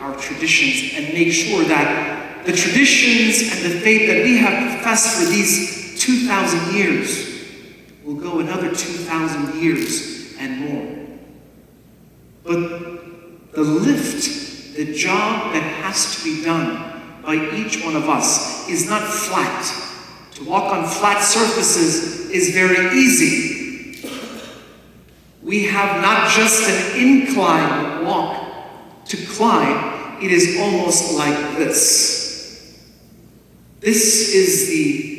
our traditions and make sure that the traditions and the faith that we have professed for these 2,000 years will go another 2,000 years and more. But the lift, the job that has to be done by each one of us is not flat. To walk on flat surfaces is very easy. We have not just an incline walk to climb, it is almost like this. This is the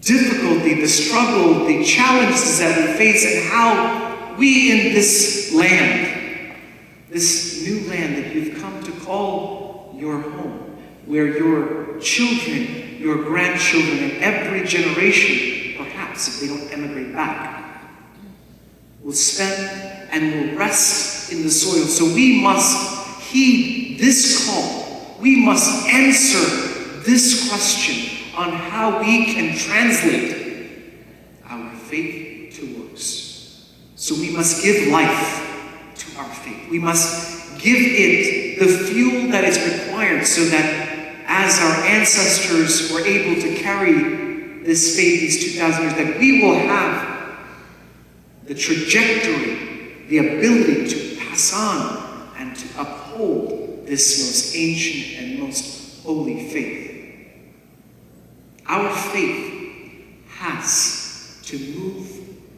difficulty, the struggle, the challenges that we face, and how we in this land, this new land that you've come to call your home, where your children, your grandchildren, and every generation, perhaps if they don't emigrate back, will spend and will rest in the soil. So we must heed this call. We must answer this question on how we can translate our faith to works. So we must give life to our faith. We must give it the fuel that is required so that as our ancestors were able to carry this faith these 2,000 years, that we will have the trajectory, the ability to pass on and to uphold this most ancient and most holy faith. Our faith has to move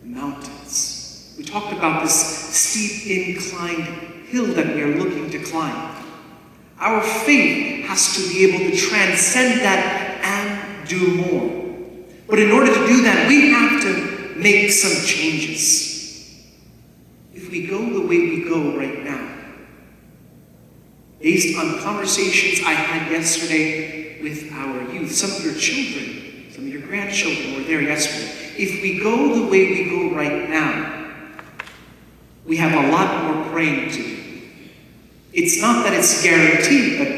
mountains. We talked about this steep inclined hill that we are looking to climb. Our faith has to be able to transcend that and do more. But in order to do that, we have to make some changes. If we go the way we go right now, based on conversations I had yesterday with our youth, some of your children, some of your grandchildren were there yesterday. If we go the way we go right now, we have a lot more praying to do. It's not that it's guaranteed, but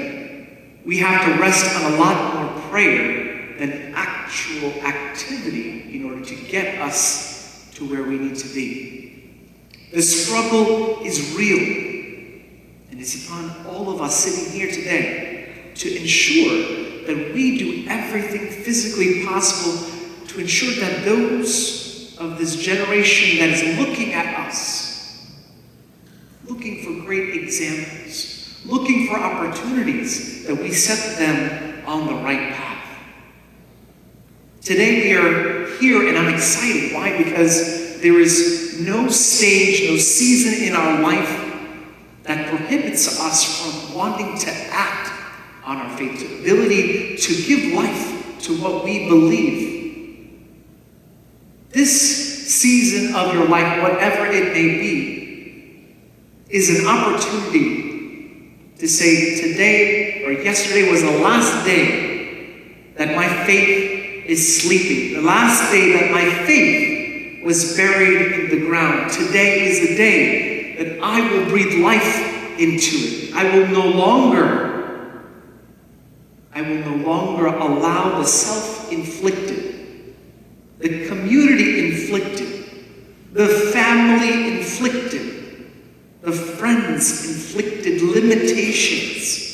we have to rest on a lot more prayer than actual activity in order to get us to where we need to be. The struggle is real, and it's upon all of us sitting here today to ensure that we do everything physically possible to ensure that those of this generation that is looking at us, looking for great examples, looking for opportunities, that we set them on the right path. Today we are here, and I'm excited. Why? Because there is no stage, no season in our life that prohibits us from wanting to act on our faith, the ability to give life to what we believe. This season of your life, whatever it may be, is an opportunity to say today or yesterday was the last day that my faith is sleeping, the last day that my faith was buried in the ground. Today is the day that I will breathe life into it. I will no longer allow the self-inflicted, the community-inflicted, the family-inflicted, the friends-inflicted limitations.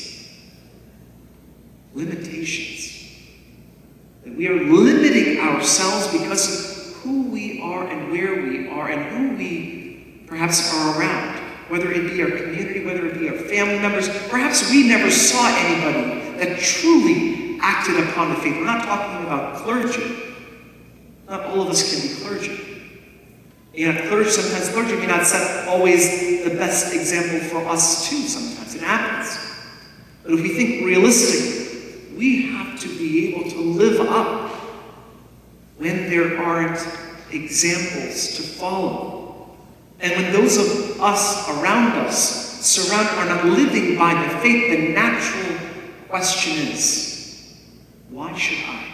That we are limiting ourselves because of who we are and where we are and who we perhaps are around. Whether it be our community, whether it be our family members. Perhaps we never saw anybody that truly acted upon the faith. We're not talking about clergy. Not all of us can be clergy. Sometimes clergy may not set always the best example for us too. Sometimes it happens. But if we think realistically, we have to be able to live up when there aren't examples to follow. And when those of us around us are not living by the faith, the natural question is, why should I?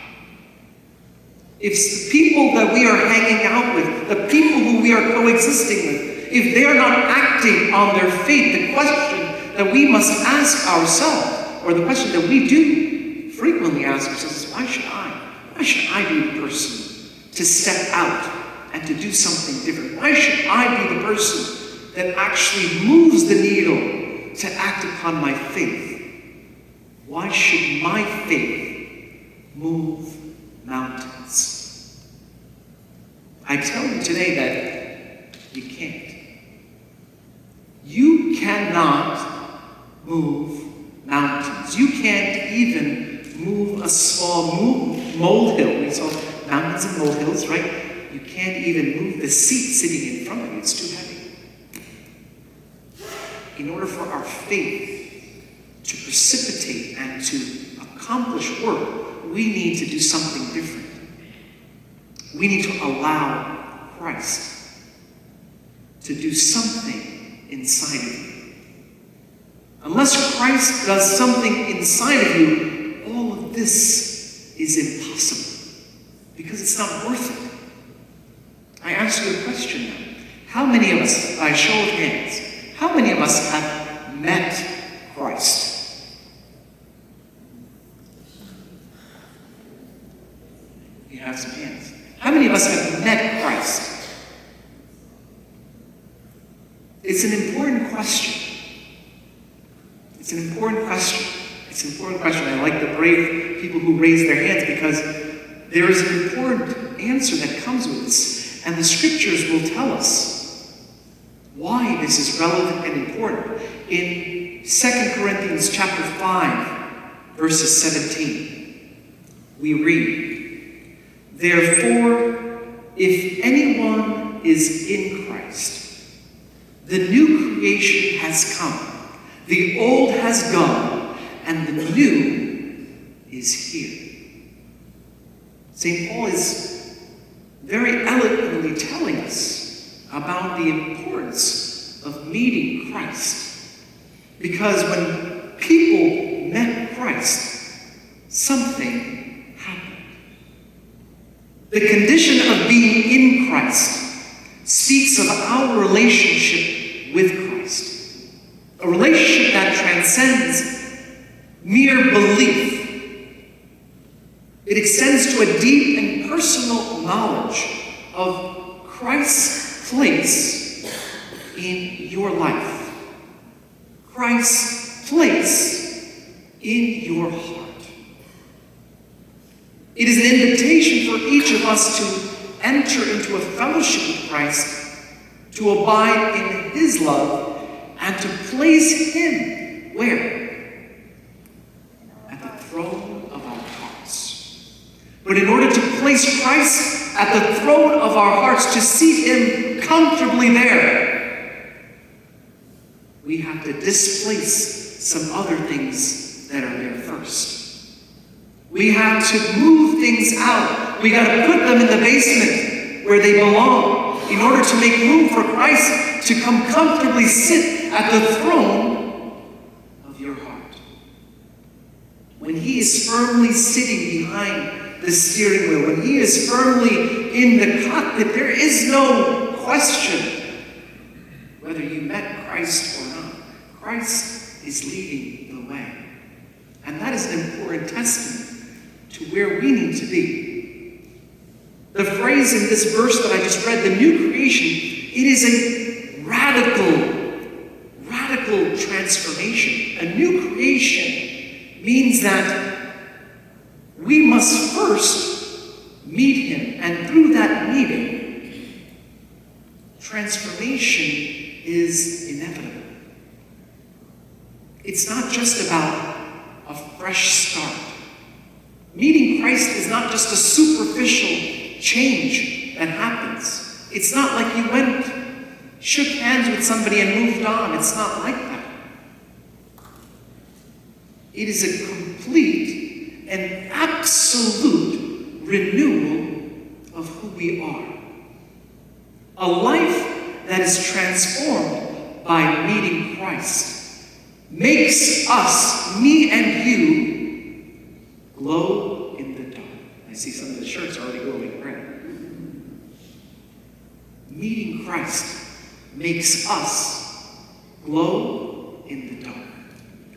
If the people that we are hanging out with, the people who we are coexisting with, if they are not acting on their faith, the question that we must ask ourselves, or the question that we do frequently ask ourselves, is why should I? Why should I be the person to step out and to do something different? Why should I be the person that actually moves the needle to act upon my faith, why should my faith move mountains? I tell you today that you can't. You cannot move mountains. You can't even move a small molehill. We saw mountains and molehills, right? You can't even move the seat sitting in front of you. It's too heavy. In order for our faith to precipitate and to accomplish work, we need to do something different. We need to allow Christ to do something inside of you. Unless Christ does something inside of you, all of this is impossible because it's not worth it. I ask you a question now. How many of us, by a show of hands, how many of us have met Christ? You have some hands. How many of us have met Christ? It's an important question. It's an important question. It's an important question. I like the brave people who raise their hands because there is an important answer that comes with this. And the scriptures will tell us why this is relevant and important. In 2 Corinthians chapter 5, verses 17, we read, "Therefore, if anyone is in Christ, the new creation has come. The old has gone, and the new is here." St. Paul is very eloquently telling us about the importance of meeting Christ. Because when people met Christ, something happened. The condition of being in Christ speaks of our relationship with Christ. A relationship that transcends mere belief. It extends to a deep and personal knowledge of Christ's place in your life. Christ's place in your heart. It is an invitation for each of us to enter into a fellowship with Christ, to abide in his love, and to place him where? At the throne of our hearts. But in order to place Christ at the throne of our hearts, to seat him comfortably there, we have to displace some other things that are there first. We have to move things out. We got to put them in the basement where they belong in order to make room for Christ to come comfortably sit at the throne of your heart. When he is firmly sitting behind the steering wheel, when he is firmly in the cockpit, there is no question whether you met Christ or not. Christ is leading the way. And that is an important testament to where we need to be. The phrase in this verse that I just read, the new creation, it is a radical transformation. A new creation means that we must first meet him, and through that meeting, transformation is inevitable. It's not just about a fresh start. Meeting Christ is not just a superficial change that happens. It's not like you went, shook hands with somebody and moved on. It's not like that. It is a complete and absolute renewal of who we are. A life that is transformed by meeting Christ makes us, me and you, glow in the dark. I see some of the shirts already glowing red. Meeting Christ makes us glow in the dark.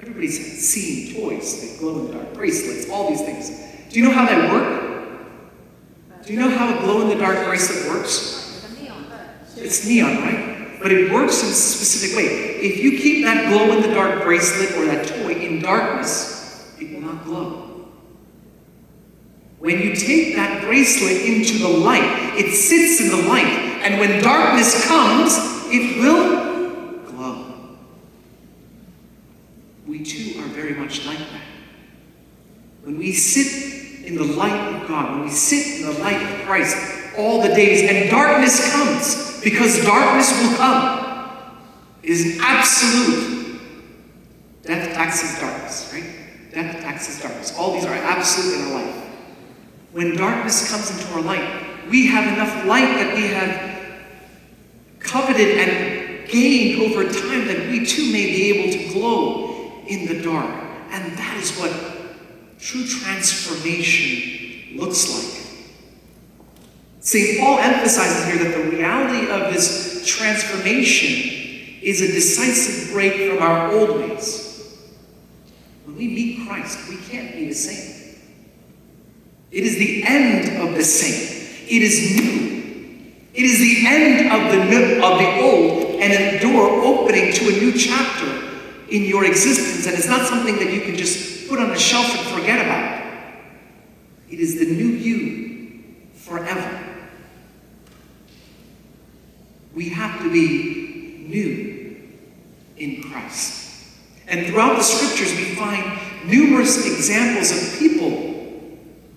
Everybody's seen toys that glow in the dark, bracelets, all these things. Do you know how they work? Do you know how a glow in the dark bracelet works? It's neon, right? but it works in a specific way. If you keep that glow-in-the-dark bracelet or that toy in darkness, it will not glow. When you take that bracelet into the light, it sits in the light, and when darkness comes, it will glow. We too are very much like that. When we sit in the light of God, when we sit in the light of Christ all the days, and darkness comes, because darkness will come, it is an absolute. Death taxes darkness, right? Death taxes darkness. All these are absolute in our life. When darkness comes into our light, we have enough light that we have coveted and gained over time that we too may be able to glow in the dark. And that is what true transformation looks like. St. Paul emphasizes here that the reality of this transformation is a decisive break from our old ways. When we meet Christ, we can't be the same. It is the end of the same. It is new. It is the end of the old and a door opening to a new chapter in your existence. And it's not something that you can just put on a shelf and forget about. It is the new you forever. We have to be new in Christ. And throughout the scriptures, we find numerous examples of people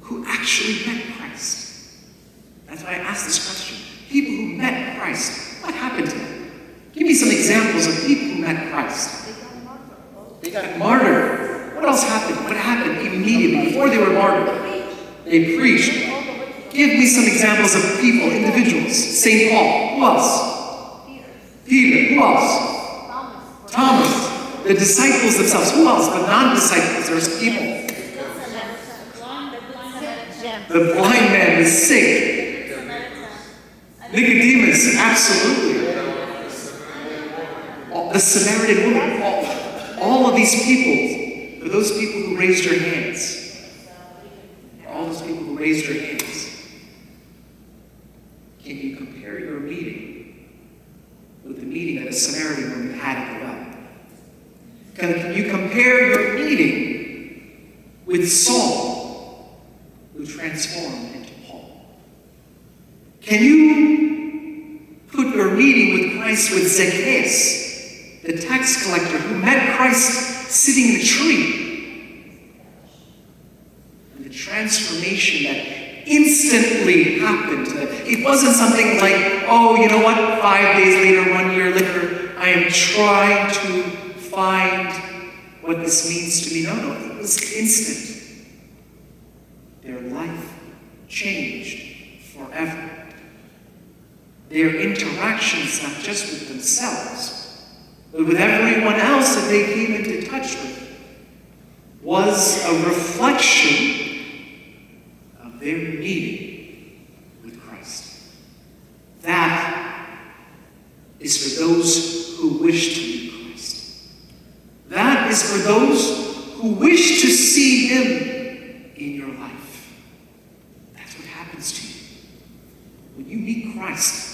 who actually met Christ. That's why I asked this question. People who met Christ, what happened to them? Give me some examples of people who met Christ. They got martyred. What else happened? What happened immediately before they were martyred? They preached. Give me some examples of people, individuals. St. Paul. Who else? Peter. Who else? Thomas. The disciples themselves. Who else? The non-disciples. There's people. The blind man, the sick. Nicodemus, absolutely. The Samaritan woman. All of these people, for those people who raised your hands. All those people who raised your hands. Can you compare your meeting with the meeting that the Samaritan woman had at the well? Can you compare your meeting with Saul, who transformed into Paul? Can you put your meeting with Christ with Zacchaeus, the tax collector who met Christ sitting in a tree? And the transformation that instantly happened. It wasn't something like, oh, you know what, 5 days later, 1 year later, I am trying to find what this means to me. No, it was instant. Their life changed forever. Their interactions, not just with themselves, but with everyone else that they came into touch with, was a reflection of their meeting with Christ. That is for those who wish to meet Christ. That is for those who wish to see Him in your life. That's what happens to you. When you meet Christ,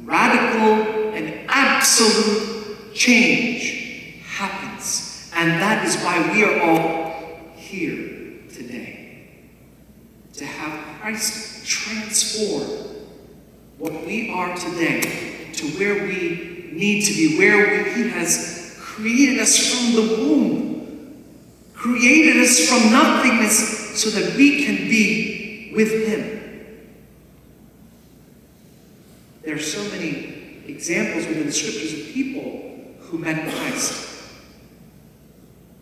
radical and absolute change happens. And that is why we are all here today. To have Christ transform what we are today to where we need to be, where He has created us from the womb, created us from nothingness so that we can be with Him. There are so many examples within the scriptures of people who met Christ.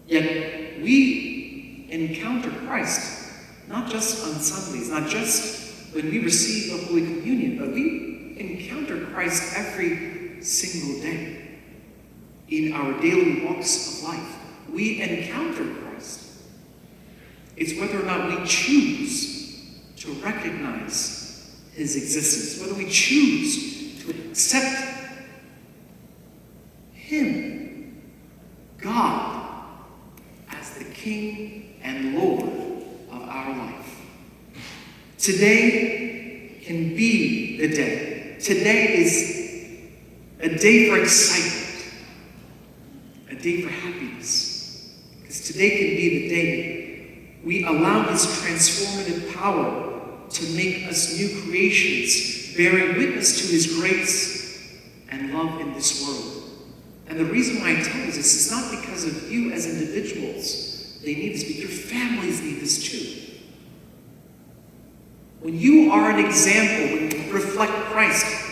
Yet we encounter Christ not just on Sundays, not just when we receive the Holy Communion, but we encounter Christ every single day. In our daily walks of life, we encounter Christ. It's whether or not we choose to recognize His existence, whether we choose to accept Him, God, as the King and Lord of our life. Today can be the day. Today is a day for excitement, a day for happiness. Because today can be the day we allow his transformative power to make us new creations, bearing witness to his grace and love in this world. And the reason why I tell you this is not because of you as individuals. They need this, but your families need this too. When you are an example, when you reflect Christ,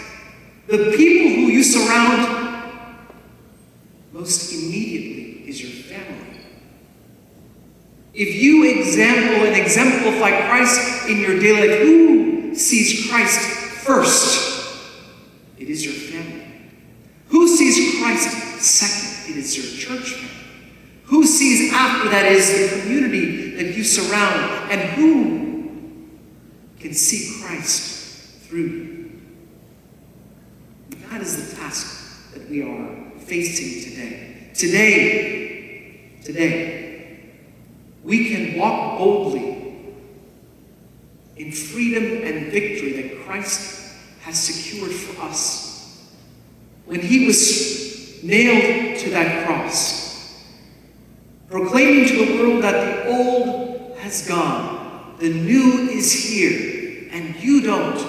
the people who you surround most immediately is your family. If you example and exemplify Christ in your daily life, who sees Christ first? It is your family. Who sees Christ second? It is your church family. Who sees after that is the community that you surround, and who can see Christ through you. That is the task that we are facing today. Today, we can walk boldly in freedom and victory that Christ has secured for us. When he was nailed to that cross, proclaiming to the world that the old has gone, the new is here, and you don't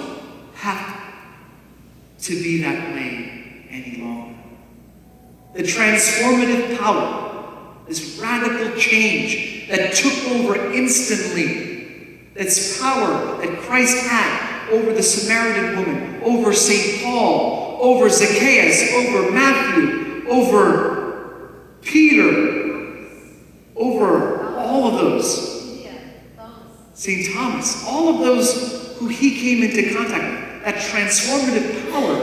have to be that way any longer. The transformative power, this radical change that took over instantly, this power that Christ had over the Samaritan woman, over St. Paul, over Zacchaeus, over Matthew, over Peter, over all of those. St. Thomas, all of those who he came into contact with, that transformative power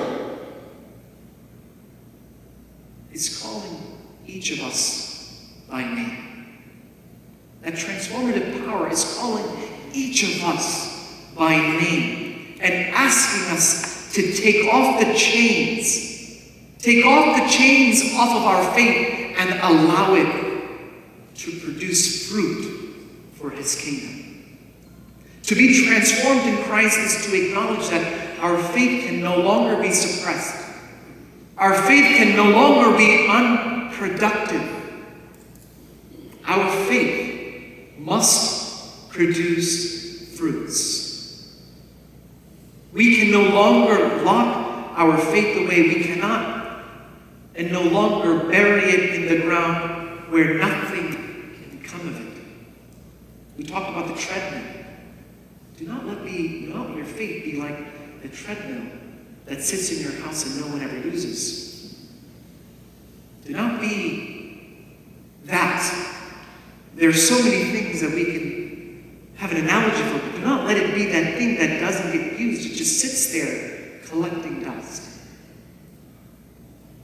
is calling each of us by name. That transformative power is calling each of us by name and asking us to take off the chains. Take off the chains off of our faith and allow it to produce fruit for his kingdom. To be transformed in Christ is to acknowledge that our faith can no longer be suppressed. Our faith can no longer be unproductive. Our faith must produce fruits. We can no longer lock our faith away. We cannot and no longer bury it in the ground where nothing can come of it. We talked about the treadmill. Do not let your faith be like the treadmill that sits in your house and no one ever uses. Do not be that. There are so many things that we can have an analogy for, but do not let it be that thing that doesn't get used. It just sits there collecting dust.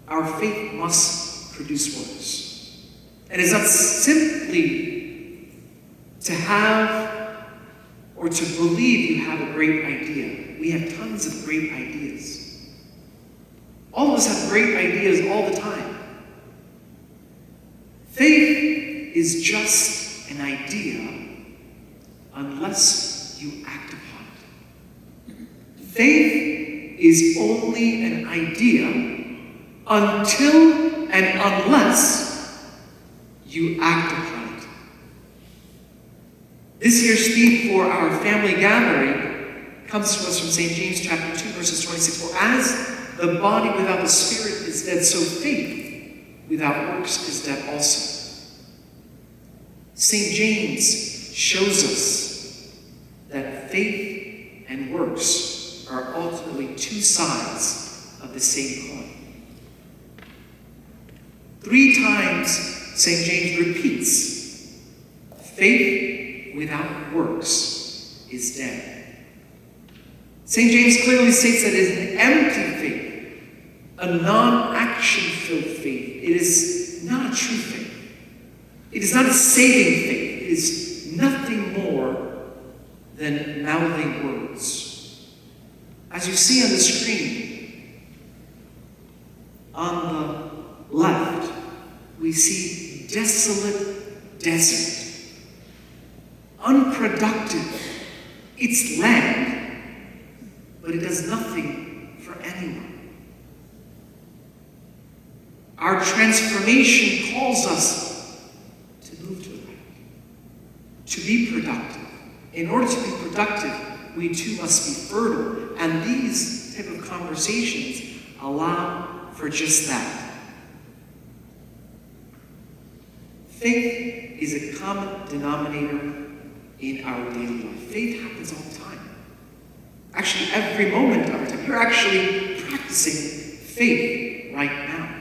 Our faith must produce works. And it's not simply to have or to believe you have a great idea. We have tons of great ideas. All of us have great ideas all the time. Faith is just an idea unless you act upon it. Faith is only an idea until and unless you act upon it. This year's theme for our family gathering comes to us from St. James chapter 2, verses 26. For as the body without the spirit is dead, so faith without works is dead also. St. James shows us that faith and works are ultimately two sides of the same coin. 3 times St. James repeats, faith without works is dead. St. James clearly states that it is an empty faith, a non-action-filled faith. It is not a true faith. It is not a saving faith. It is nothing more than mouthing words. As you see on the screen, on the left, we see desolate desert. Unproductive. It's land, but it does nothing for anyone. Our transformation calls us to move to the right, to be productive. In order to be productive, we too must be fertile. And these type of conversations allow for just that. Faith is a common denominator in our daily life. Faith happens all the time. Actually, every moment of our time. You're actually practicing faith right now.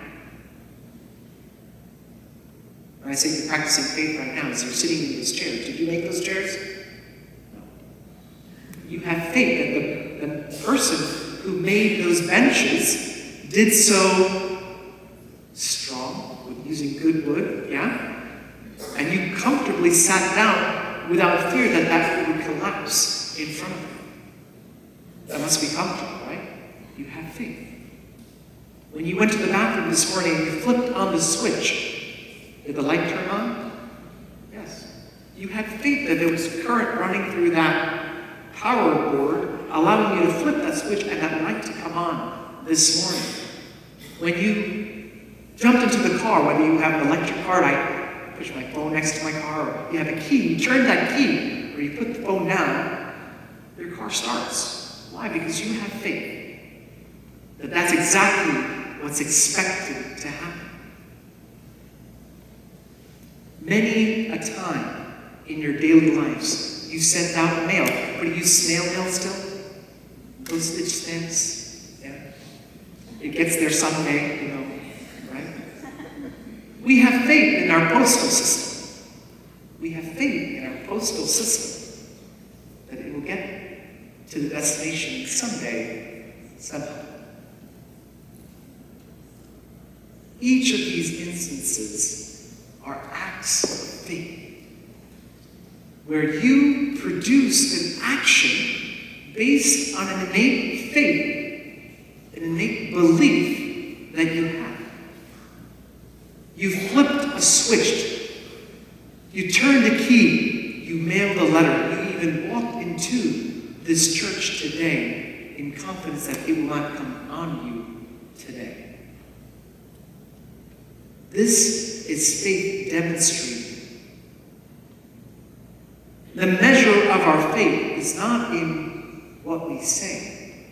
When I say you're practicing faith right now, is you're sitting in those chairs. Did you make those chairs? No. You have faith that the person who made those benches did so strong, using good wood, yeah? And you comfortably sat down without fear that that would collapse in front of you. That must be comfortable, right? You have faith. When you went to the bathroom this morning and you flipped on the switch, did the light turn on? Yes. You had faith that there was current running through that power board, allowing you to flip that switch and that light to come on this morning. When you jumped into the car, whether you have an electric car, I push my phone next to my car, or you have a key, you turn that key, or you put the phone down, your car starts. Why? Because you have faith that that's exactly what's expected to happen. Many a time in your daily lives, you send out mail. What do you use, snail mail still? Postage stamps? Yeah. It gets there someday, you know, right? We have faith in our postal system. We have faith in our postal system that it will get to the destination someday, somehow. Each of these instances are acts of faith, where you produce an action based on an innate faith, an innate belief that you have. You flipped a switch, you turned a key, you mailed a letter, you even walked into this church today in confidence that it will not come on you today. This is faith demonstrated. The measure of our faith is not in what we say,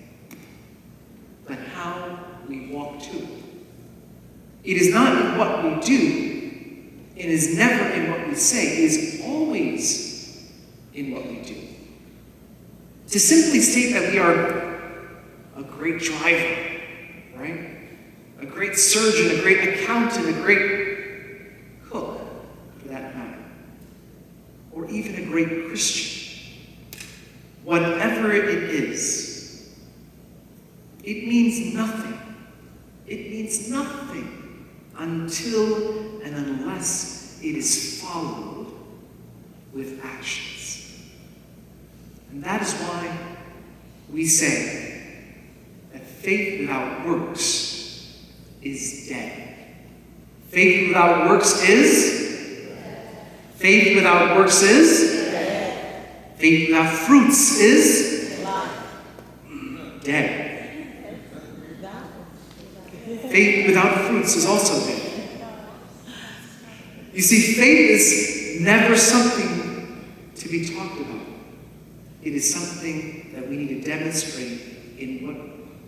but how we walk to it. It is not in what we do. It is never in what we say. It is always in what we do. To simply state that we are a great driver, right? A great surgeon, a great accountant, a great cook, for that matter, or even a great Christian. Whatever it is, it means nothing. It means nothing until and unless it is followed with actions. And that is why we say that faith without works is dead. Faith without works is? Faith without works is? Faith without fruits is? Dead. Faith without fruits is also dead. You see, faith is never something to be talked about. It is something that we need to demonstrate in what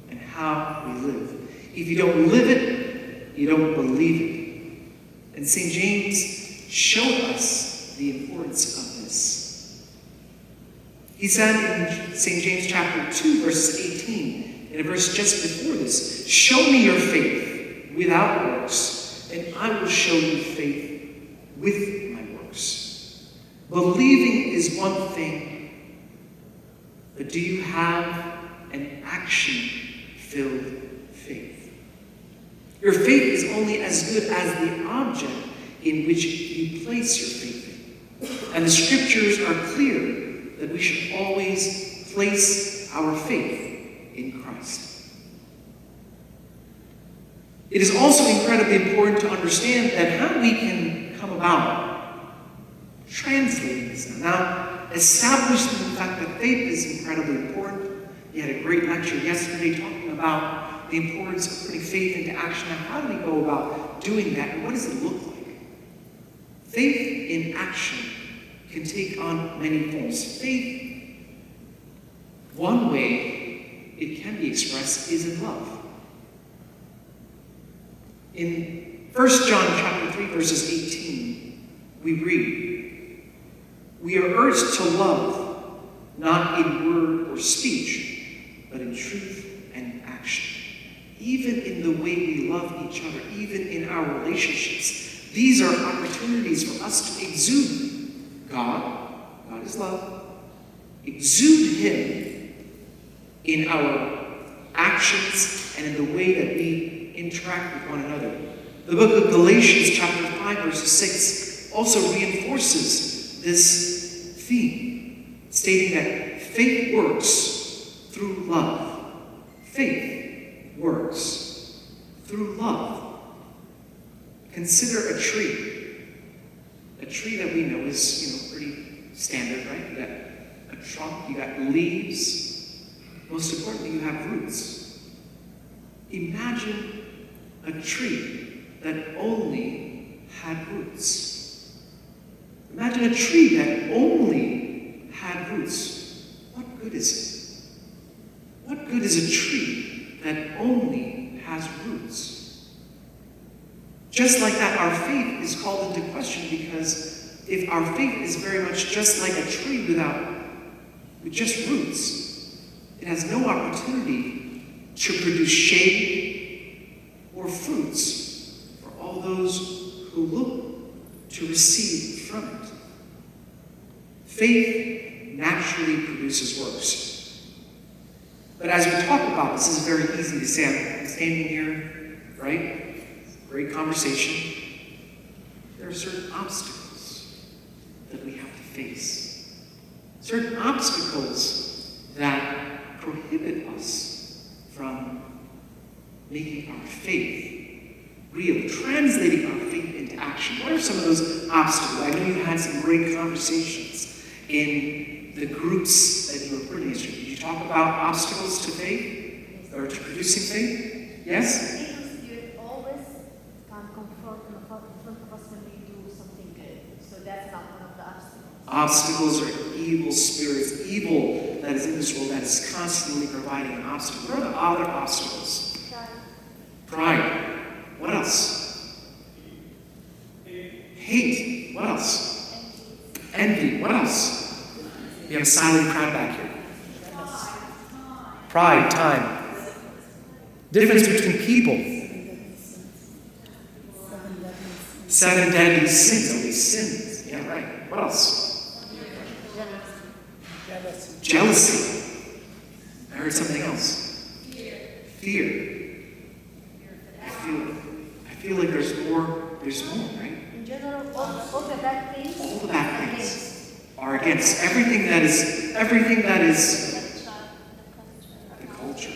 and how we live. If you don't live it, you don't believe it. And St. James showed us the importance of this. He said in St. James chapter 2, verse 18, in a verse just before this, "Show me your faith without works, and I will show you faith with my works." Believing is one thing, but do you have an action-filled faith? Your faith is only as good as the object in which you place your faith in. And the scriptures are clear that we should always place our faith in Christ. It is also incredibly important to understand that how we can come about translating this. Now, establishing the fact that faith is incredibly important. You had a great lecture yesterday talking about the importance of putting faith into action. Now, how do we go about doing that, and what does it look like? Faith in action can take on many forms. Faith, one way it can be expressed is in love. In 1 John chapter 3, verses 18, we read, "We are urged to love, not in word or speech, but in truth and action." Even in the way we love each other, even in our relationships, these are opportunities for us to exude God. God is love. Exude Him in our actions and in the way that we interact with one another. The book of Galatians chapter 5, verse 6 also reinforces this theme, stating that faith works through love. Faith works through love. Consider a tree. A tree that we know is, pretty standard, right? You got a trunk, you got leaves. Most importantly, you have roots. Imagine a tree that only had roots. Imagine a tree that only had roots. What good is it? What good is a tree that only has roots? Just like that, our faith is called into question, because if our faith is very much just like a tree with just roots, it has no opportunity to produce shade or fruits for all those who look to receive from it. Faith naturally produces works. But as we talk about this, is very easy to say. I'm standing here, right? Great conversation. There are certain obstacles that we have to face. Certain obstacles that prohibit us from making our faith real, translating our faith into action. What are some of those obstacles? I know you had some great conversations in the groups that you were putting into. Did you talk about obstacles to faith or to producing faith? Yes? Obstacles are evil spirits, evil that is in this world that is constantly providing an obstacle. What are the other obstacles? Pride. What else? Hate. What else? Envy. What else? We have a silent crowd back here. Pride. Time. Difference between people. 7 deadly sins. Are these sins? Yeah, right. What else? Jealousy. I heard something else. Fear. I feel like there's more, right? In general, all the bad things. All the bad things are against everything that is the culture.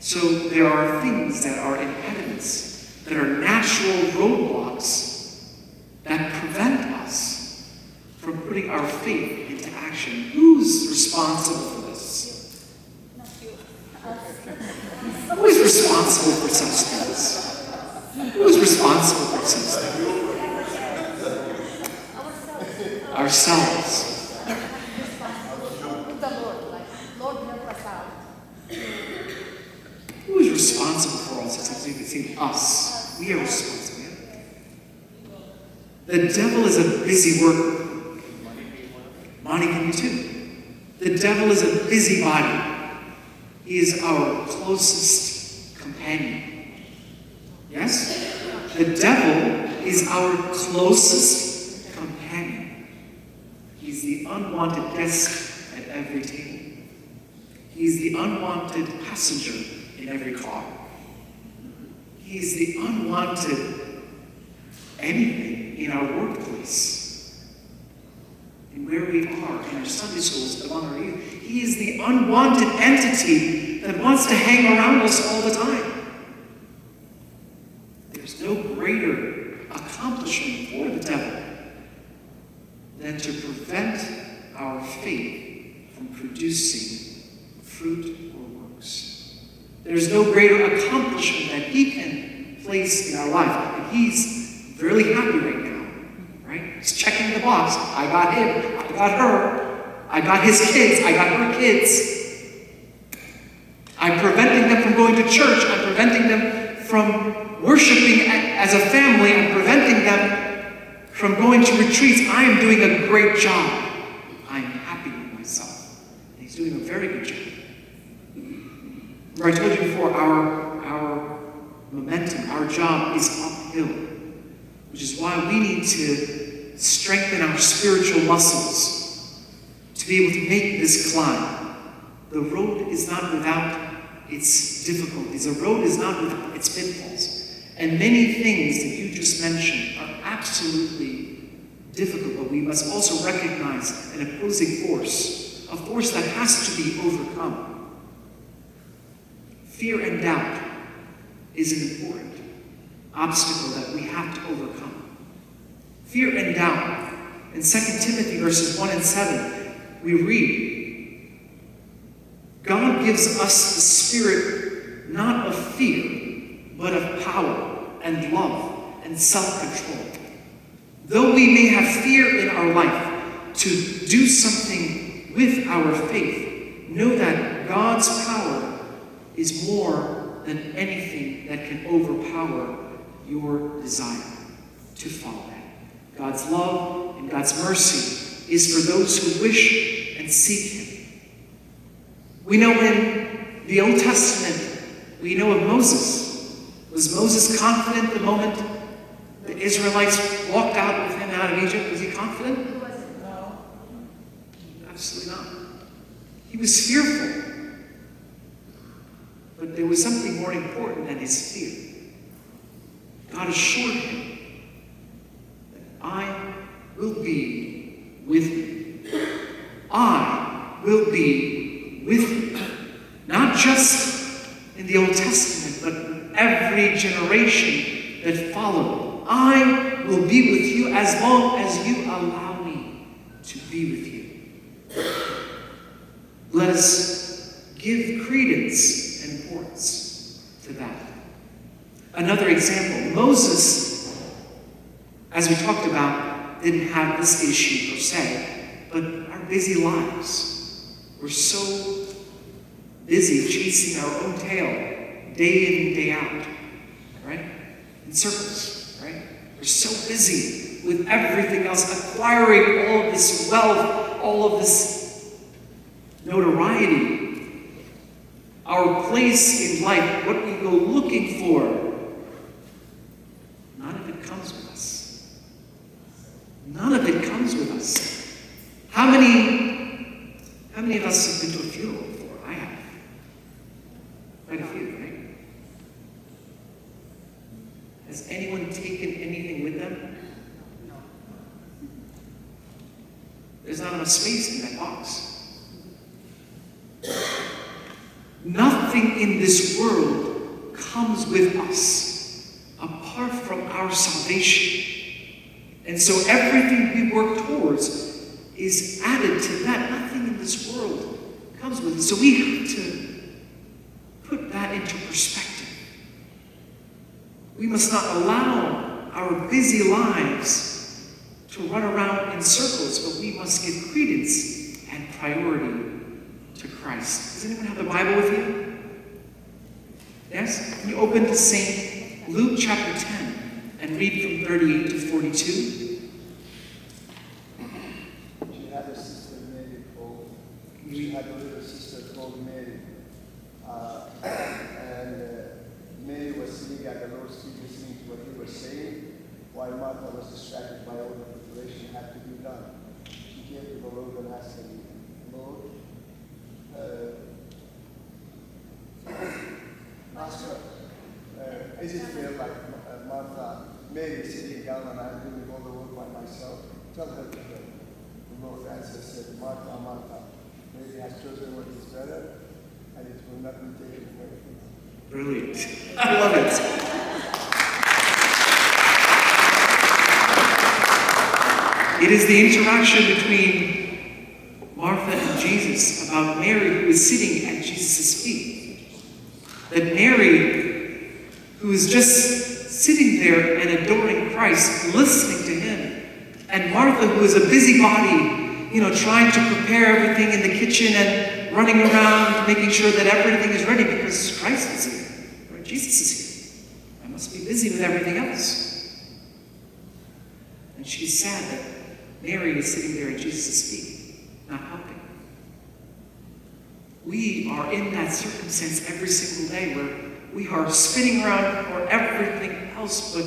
So there are things that are impediments, that are natural roadblocks that prevent us from putting our faith into action. Who's responsible for this? Not you. Who is responsible for such things? Who is responsible for such things? Ourselves. With the Lord, like, Lord help us out. Who is responsible for all such things? You can see us. We are responsible. The devil is a busy worker. Money can be too. The devil is a busybody. He is our closest companion. Yes? The devil is our closest companion. He's the unwanted guest at every table. He's the unwanted passenger in every car. He's the unwanted anything in our workplace. And where we are in our Sunday schools, among our youth. He is the unwanted entity that wants to hang around us all the time. There's no greater accomplishment for the devil than to prevent our faith from producing fruit or works. There's no greater accomplishment that he can place in our life. God. He's really happy right now, right? He's checking the box. I got him. I got her. I got his kids. I got her kids. I'm preventing them from going to church. I'm preventing them from worshiping as a family. I'm preventing them from going to retreats. I am doing a great job. I'm happy with myself. And he's doing a very good job. Remember, I told you before, our momentum, our job is uphill, which is why we need to strengthen our spiritual muscles to be able to make this climb. The road is not without its difficulties. The road is not without its pitfalls. And many things that you just mentioned are absolutely difficult, but we must also recognize an opposing force, a force that has to be overcome. Fear and doubt is an important obstacle that we have to overcome. Fear and doubt. In 2 Timothy verses 1 and 7, we read, God gives us the spirit not of fear, but of power and love and self-control. Though we may have fear in our life to do something with our faith, know that God's power is more than anything that can overpower your desire to follow Him. God's love and God's mercy is for those who wish and seek Him. We know in the Old Testament, we know of Moses. Was Moses confident the moment the Israelites walked out with him out of Egypt? Was he confident? No. Absolutely not. He was fearful. But there was something more important than his fear. God assured him that I will be with you. I will be with you. Not just in the Old Testament, but in every generation that followed. I will be with you as long as you allow me to be with you. Let us give credence and importance to that. Another example, Moses, as we talked about, didn't have this issue per se, but our busy lives. We're so busy chasing our own tail, day in and day out, right? In circles, right? We're so busy with everything else, acquiring all of this wealth, all of this notoriety. Our place in life, what we go looking for, none of it comes with us. None of it comes with us. How many of us have been to a funeral before? I have. Quite a few, right? Has anyone taken anything with them? No. There's not enough space in that box. Nothing in this world comes with us apart from our salvation. And so everything we work towards is added to that. Nothing in this world comes with it. So we have to put that into perspective. We must not allow our busy lives to run around in circles, but we must give credence and priority to Christ. Does anyone have the Bible with you? Yes? Can you open to St. Luke chapter 10 and read from 38 to 42? She had a sister Mary called. She had a little sister called Mary, and Mary was sitting at the Lord's feet listening to what He was saying, while Martha was distracted by all the preparation that had to be done. She came to the Lord and asked Him, Lord, Master, is it fair like Mary is sitting down and I'm doing all the work by myself? Tell her to pray. The Lord answered, said, Martha, Martha, Mary has chosen what is better, and it will not be taken away from her. Brilliant. I love it. It is the interaction between Martha and Jesus about Mary who is sitting at Jesus' feet. That Mary, who is just sitting there and adoring Christ, listening to him. And Martha, who is a busybody, trying to prepare everything in the kitchen and running around, making sure that everything is ready because Christ is here, right? Jesus is here. I must be busy with everything else. And she's sad that Mary is sitting there at Jesus' feet, not helping. We are in that circumstance every single day where we are spinning around for everything else but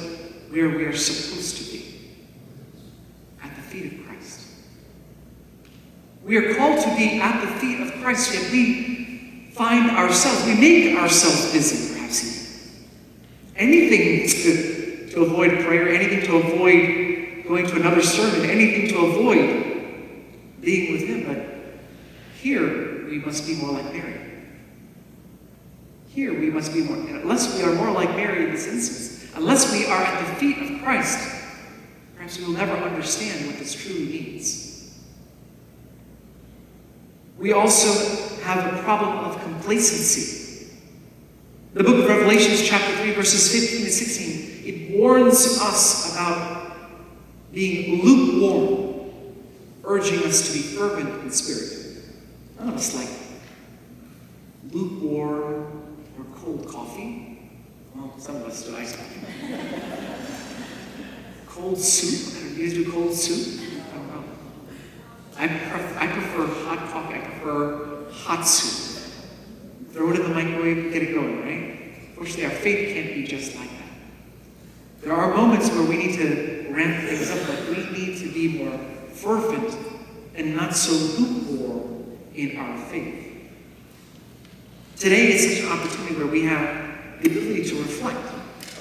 where we are supposed to be, at the feet of Christ. We are called to be at the feet of Christ, yet we find ourselves, we make ourselves busy, perhaps even. Anything to avoid prayer, anything to avoid going to another sermon, anything to avoid being with him. But here, we must be more like Mary. Here, we must be more, unless we are more like Mary in this instance, unless we are at the feet of Christ, perhaps we will never understand what this truly means. We also have a problem of complacency. The book of Revelations, chapter 3, verses 15 to 16, it warns us about being lukewarm, urging us to be fervent in spirit. None of us like lukewarm or cold coffee. Well, some of us do iced coffee. Cold soup. Do you guys do cold soup? I don't know. I prefer hot coffee. I prefer hot soup. Throw it in the microwave, get it going, right? Fortunately, our faith can't be just like that. There are moments where we need to ramp things up, but we need to be more fervent and not so lukewarm in our faith. Today is such an opportunity where we have the ability to reflect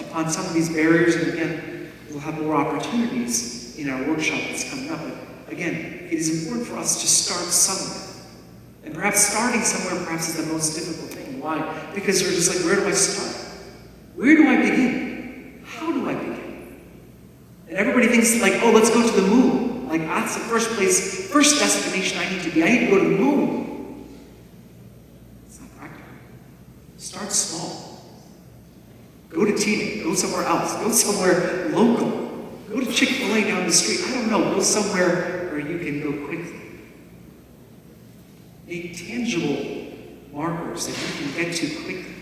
upon some of these barriers, and again, we'll have more opportunities in our workshop that's coming up. But again, it is important for us to start somewhere. And perhaps starting somewhere perhaps is the most difficult thing. Why? Because we're just like, where do I start? Where do I begin? How do I begin? And everybody thinks like, oh, let's go to the moon. Like, that's the first destination I need to be. I need to go to the moon. It's not practical. Start small. Go to Tina. Go somewhere else. Go somewhere local. Go to Chick-fil-A down the street. I don't know. Go somewhere where you can go quickly. Make tangible markers that you can get to quickly.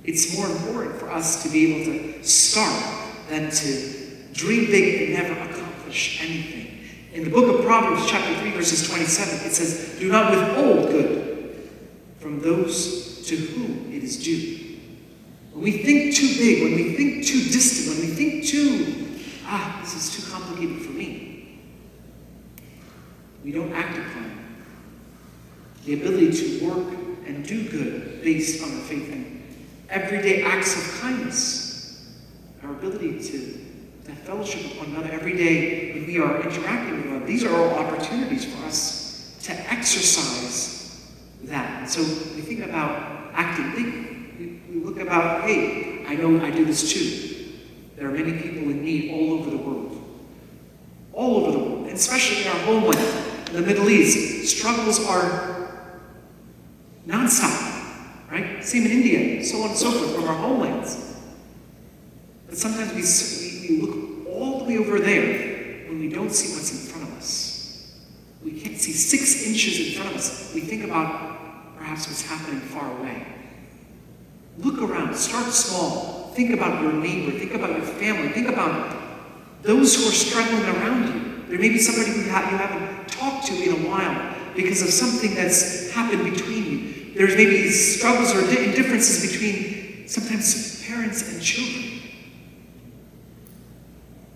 It's more important for us to be able to start than to dream big and never accomplish anything. In the book of Proverbs, chapter 3, verses 27, it says, do not withhold good from those to whom it is due. When we think too big, when we think too distant, when we think this is too complicated for me, we don't act upon it. The ability to work and do good based on our faith and everyday acts of kindness, our ability to fellowship with one another every day when we are interacting with one another. These are all opportunities for us to exercise that. And so we think about acting big. We look about, hey, I know I do this too. There are many people in need all over the world. All over the world, and especially in our homeland, in the Middle East. Struggles are nonstop, right? Same in India, so on and so forth, from our homelands. But sometimes we look all the way over there when we don't see what's in front of us. We can't see 6 inches in front of us. We think about perhaps what's happening far away. Look around, start small. Think about your neighbor, think about your family, think about those who are struggling around you. There may be somebody who you haven't talked to in a while because of something that's happened between you. There's maybe struggles or differences between sometimes parents and children.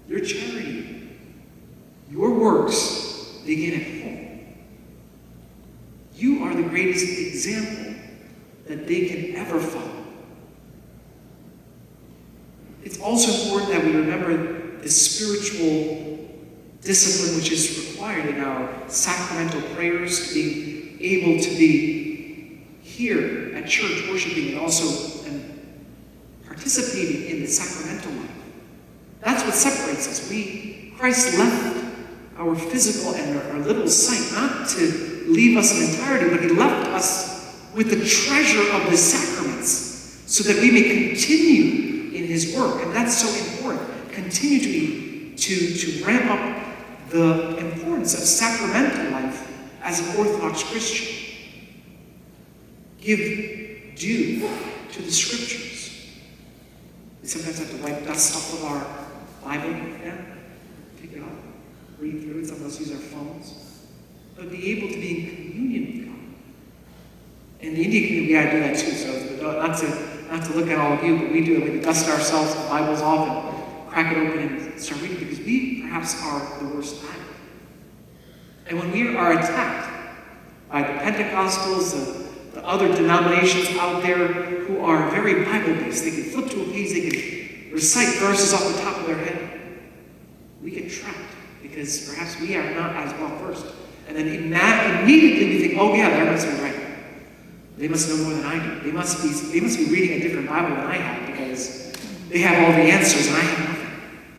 Your charity, your works begin at home. You are the greatest example that they can ever follow. It's also important that we remember the spiritual discipline which is required in our sacramental prayers, being able to be here at church worshiping and also participating in the sacramental life. That's what separates us. Christ left our physical and our little sight, not to leave us in entirety, but he left us with the treasure of the sacraments so that we may continue in his work. And that's so important. Continue to ramp up the importance of sacramental life as an Orthodox Christian. Give due to the Scriptures. We sometimes have to wipe dust off of our Bible, pick it up, read through it. Some of us use our phones. But be able to be in communion with God. In the Indian community, we gotta do that too. So not to look at all of you, but we do it. We dust ourselves, the Bibles off, and crack it open and start reading, because we perhaps are the worst at it. And when we are attacked by the Pentecostals, the other denominations out there who are very Bible-based, they can flip to a page, they can recite verses off the top of their head, we get trapped because perhaps we are not as well versed. And then immediately we think, oh yeah, they're must be right. They must know more than I do. They must be reading a different Bible than I have, because they have all the answers and I have